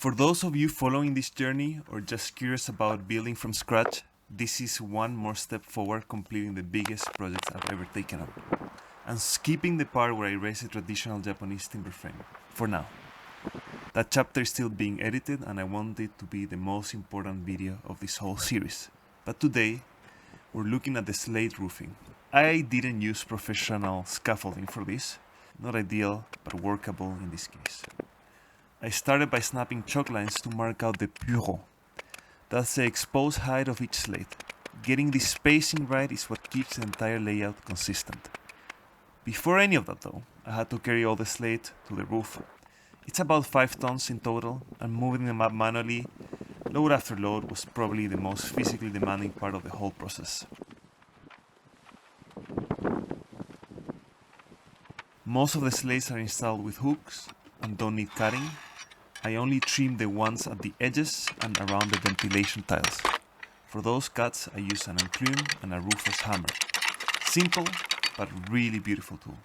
For those of you following this journey or just curious about building from scratch, this is one more step forward completing the biggest project I've ever taken on. I'm skipping the part where I raise a traditional Japanese timber frame, for now. That chapter is still being edited and I want it to be the most important video of this whole series. But today, we're looking at the slate roofing. I didn't use professional scaffolding for this, not ideal, but workable in this case. I started by snapping chalk lines to mark out the pureau. That's the exposed height of each slate. Getting the spacing right is what keeps the entire layout consistent. Before any of that though, I had to carry all the slate to the roof. It's about 5 tons in total, and moving them up manually, load after load, was probably the most physically demanding part of the whole process. Most of the slates are installed with hooks and don't need cutting. I only trim the ones at the edges and around the ventilation tiles. For those cuts, I use an enclume and a roofer's hammer. Simple, but really beautiful tool.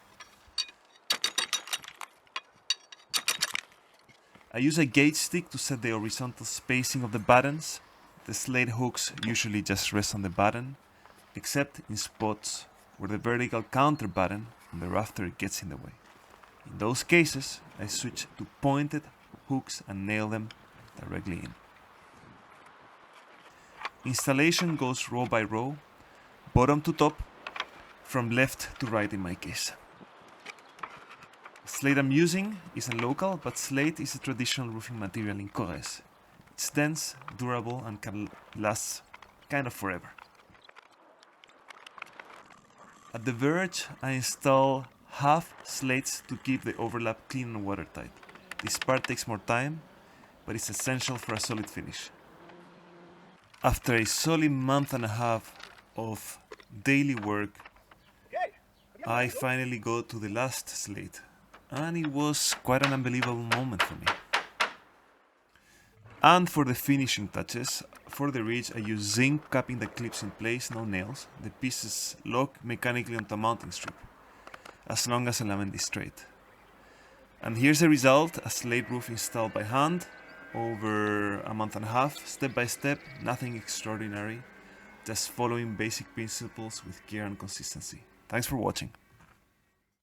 I use a gauge stick to set the horizontal spacing of the battens. The slate hooks usually just rest on the batten, except in spots where the vertical counter batten on the rafter gets in the way. In those cases, I switch to pointed hooks and nail them directly in. Installation goes row by row, bottom to top, from left to right in my case. Slate I'm using is a local, but slate is a traditional roofing material in Corrèze. It's dense, durable, and can last kind of forever. At the verge, I install half slates to keep the overlap clean and watertight. This part takes more time, but it's essential for a solid finish. After a solid month and a half of daily work, I finally got to the last slate, and it was quite an unbelievable moment for me. And for the finishing touches, for the ridge I use zinc capping the clips in place, no nails. The pieces lock mechanically onto a mounting strip, as long as alignment is straight. And here's the result, a slate roof installed by hand, over a month and a half, step by step, nothing extraordinary, just following basic principles with care and consistency. Thanks for watching.